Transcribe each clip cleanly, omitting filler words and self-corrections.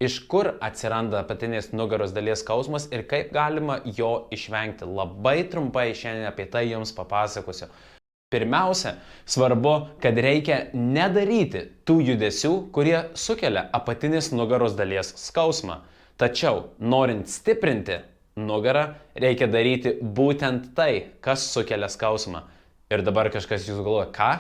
Iš kur atsiranda apatinės nugaros dalies skausmas ir kaip galima jo išvengti. Labai trumpai šiandien apie tai jums papasakosiu. Pirmiausia, svarbu, kad reikia nedaryti tų judesių, kurie sukelia apatinės nugaros dalies skausmą. Tačiau, norint stiprinti nugarą, reikia daryti būtent tai, kas sukelia skausmą. Ir dabar kažkas jūs galvoja, ką?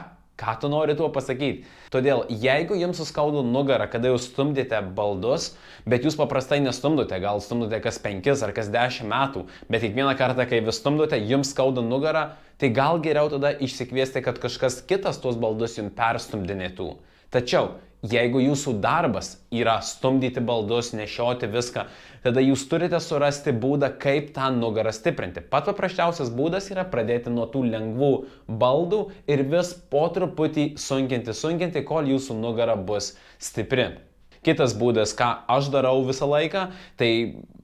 Ką tu nori tuo pasakyti? Todėl, jeigu jums suskaudo nugarą, kada jūs stumdėte baldus, bet jūs paprastai nestumdote, gal stumdote kas 5 ar kas 10 metų, bet kiekvieną kartą, kai vis stumdote, jums skauda nugarą, tai gal geriau tada išsikviesti, kad kažkas kitas tuos baldus jums perstumdinėtų. Tačiau, jeigu jūsų darbas yra stumdyti baldus, nešioti viską, tada jūs turite surasti būdą, kaip tą nugarą stiprinti. Pats paprasčiausias būdas yra pradėti nuo tų lengvų baldų ir vis po truputį sunkinti, kol jūsų nugara bus stipri. Kitas būdas, ką aš darau visą laiką, tai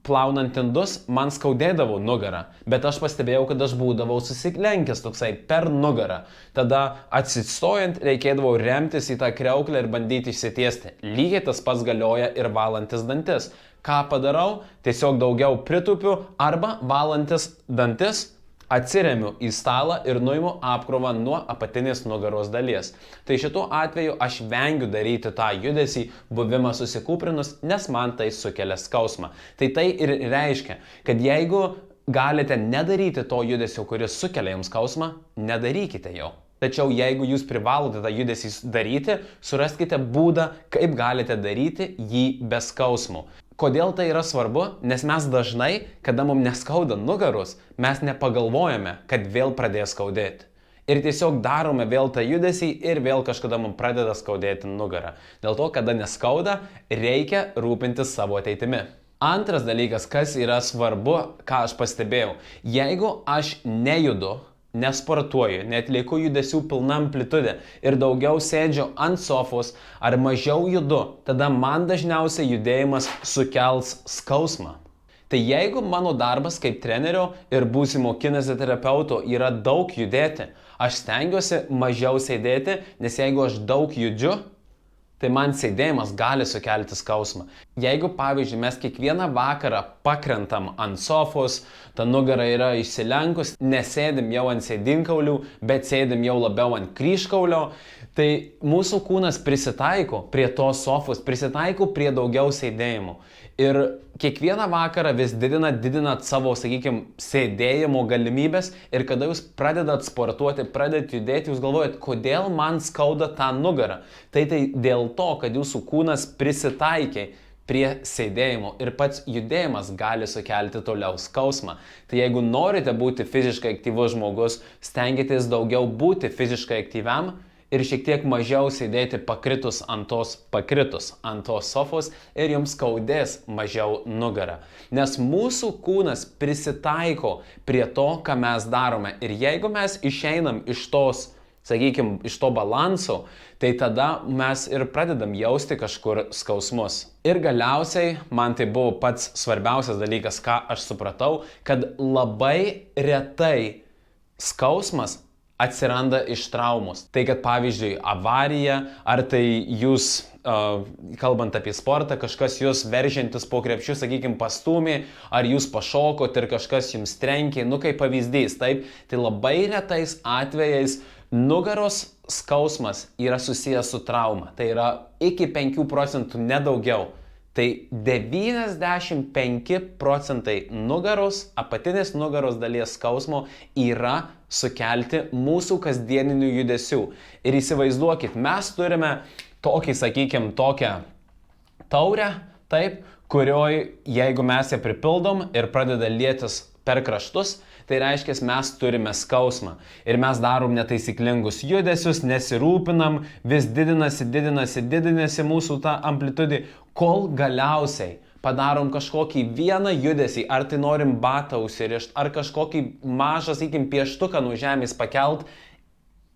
plaunant indus, man skaudėdavo nugarą, bet aš pastebėjau, kad aš būdavau susilenkęs toksai per nugarą. Tada atsistojant reikėdavo remtis į tą kriauklę ir bandyti išsitiesti. Lygiai tas pats galioja ir valantis dantis. Ką padarau? Tiesiog daugiau pritupiu arba valantis dantis atsiremiu į stalą ir nuimu apkrovą nuo apatinės nugaros dalies. Tai šituo atveju aš vengiu daryti tą judesį, buvimą susikūprinus, nes man tai sukelia skausmą. Tai ir reiškia, kad jeigu galite nedaryti to judesio, kuris sukelia jums skausmą, nedarykite jo. Tačiau jeigu jūs privalote tą judesį daryti, suraskite būdą, kaip galite daryti jį be skausmų. Kodėl tai yra svarbu? Nes mes dažnai, kada mums neskauda nugaros, mes nepagalvojame, kad vėl pradės skaudėti. Ir tiesiog darome vėl tą judesį ir vėl kažkada mums pradeda skaudėti nugarą. Dėl to, kada neskauda, reikia rūpintis savo ateitimi. Antras dalykas, kas yra svarbu, ką aš pastebėjau. Jeigu aš nejudu, nesportuoju, netlieku judesių pilna amplitudė ir daugiau sėdžiu ant sofos ar mažiau judu, tada man dažniausiai judėjimas sukels skausmą. Tai jeigu mano darbas kaip trenerio ir būsimo kineziterapeuto yra daug judėti, aš stengiuosi mažiau sėdėti, nes jeigu aš daug judžiu, tai man sėdėjimas gali sukelti skausmą. Jeigu, pavyzdžiui, mes kiekvieną vakarą pakrentam ant sofos, ta nugara yra išsilenkus, nesėdim jau ant sėdinkaulių, bet sėdim jau labiau ant kryžkaulio, tai mūsų kūnas prisitaiko prie tos sofos, prisitaiko prie daugiau sėdėjimų. Ir kiekvieną vakarą vis didinat savo, sakykime, sėdėjimo galimybės ir kada jūs pradedat sportuoti, pradedat judėti, jūs galvojat, kodėl man skauda tą nugarą. Tai dėl to, kad jūsų kūnas prisitaikė prie sėdėjimo ir pats judėjimas gali sukelti toliau skausmą. Tai jeigu norite būti fiziškai aktyvus žmogus, stenkitės daugiau būti fiziškai aktyviam ir šiek tiek mažiau sėdėti pakritus ant tos sofos ir jums skaudės mažiau nugarą. Nes mūsų kūnas prisitaiko prie to, ką mes darome. Ir jeigu mes išeinam iš tos, sakykime, iš to balanso, tai tada mes ir pradedam jausti kažkur skausmus. Ir galiausiai, man tai buvo pats svarbiausias dalykas, ką aš supratau, kad labai retai skausmas atsiranda iš traumos. Tai kad pavyzdžiui avarija, ar tai jūs, kalbant apie sportą, kažkas jūs veržiantis po krepšiu, sakykime, pastūmė, ar jūs pašokot ir kažkas jums trenkė, kaip pavyzdys, taip, tai labai retais atvejais nugaros skausmas yra susijęs su trauma. Tai yra iki 5 procentų, nedaugiau. Tai 95 procentai apatinės nugaros dalies skausmo yra sukelti mūsų kasdieninių judesių. Ir įsivaizduokit, mes turime tokį, sakykime, tokią taurę, taip, kurioj, jeigu mes ją pripildom ir pradeda lietis per kraštus, tai reiškia, mes turime skausmą. Ir mes darom netaisyklingus judesius, nesirūpinam, vis didinasi mūsų tą amplitudį, kol galiausiai padarom kažkokį vieną judesį, ar tai norim batą užsirišti, ar kažkokį mažą, sakykim, pieštuką nuo žemės pakelt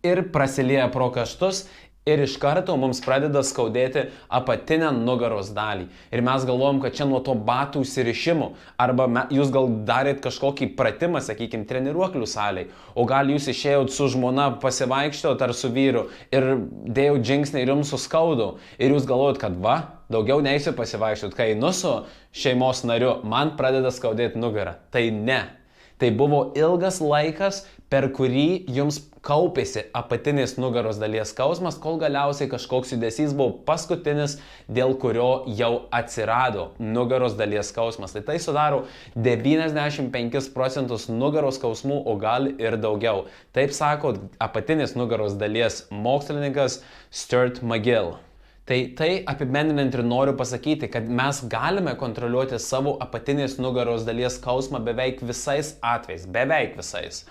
ir prasilieja pro kraštus Ir iš karto mums pradeda skaudėti apatinę nugaros dalį. Ir mes galvojam, kad čia nuo to batų užsirišimų. Arba jūs gal darėt kažkokį pratimą, sakykime, treniruoklių saliai. O gal jūs išėjot su žmona pasivaikščiot ar su vyru ir dėjau žingsnį ir jums suskaudo. Ir jūs galvojat, kad va, daugiau neįsiu pasivaikščiot. Kai einu su šeimos nariu, man pradeda skaudėti nugarą. Tai ne. Tai buvo ilgas laikas, per kurį jums kaupėsi apatinės nugaros dalies skausmas, kol galiausiai kažkoks judesys buvo paskutinis, dėl kurio jau atsirado nugaros dalies skausmas. Tai sudaro 95% nugaros skausmų, o gal ir daugiau. Taip sako apatinės nugaros dalies mokslininkas Stuart McGill. Tai apibendrinant ir noriu pasakyti, kad mes galime kontroliuoti savo apatinės nugaros dalies skausmą beveik visais atvejais, beveik visais.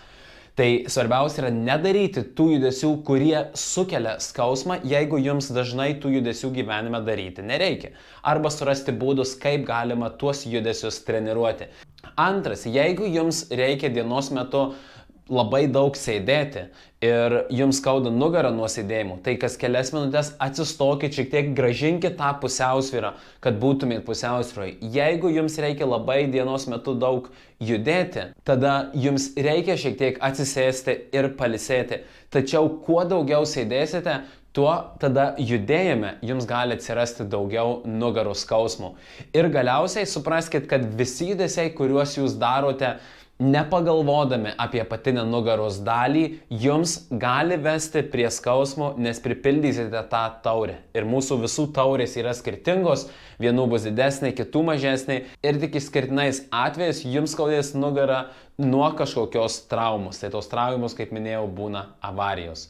Tai svarbiausia yra nedaryti tų judesių, kurie sukelia skausmą, jeigu jums dažnai tų judesių gyvenime daryti nereikia. Arba surasti būdus, kaip galima tuos judesius treniruoti. Antras, jeigu jums reikia dienos metu labai daug sėdėti ir jums skauda nugarą nuo sėdėjimų, tai kas kelias minutės atsistokit, šiek tiek grąžinkit tą pusiausvyrą, kad būtumėt pusiausvyroje. Jeigu jums reikia labai dienos metu daug judėti, tada jums reikia šiek tiek atsisėsti ir pailsėti. Tačiau kuo daugiau sėdėsite, tuo tada judėjime jums gali atsirasti daugiau nugaros skausmų. Ir galiausiai supraskite, kad visi judesiai, kuriuos jūs darote, nepagalvodami apie apatinę nugaros dalį, jums gali vesti prie skausmo, nes pripildysite tą taurę. Ir mūsų visų taurės yra skirtingos, vienų bus didesnė, kitų mažesnė. Ir tik išskirtinais atvejais jums skaudės nugarą nuo kažkokios traumos. Tai tos traumos, kaip minėjau, būna avarijos.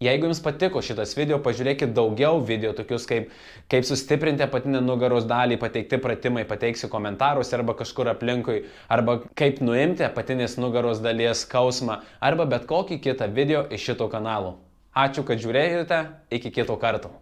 Jeigu jums patiko šitas video, pažiūrėkit daugiau video, tokius kaip sustiprinti apatinę nugaros dalį, pateikti pratimai, pateiksiu komentaruose arba kažkur aplinkui, arba kaip nuimti apatinės nugaros dalies skausmą, arba bet kokį kitą video iš šito kanalo. Ačiū, kad žiūrėjote, iki kito karto.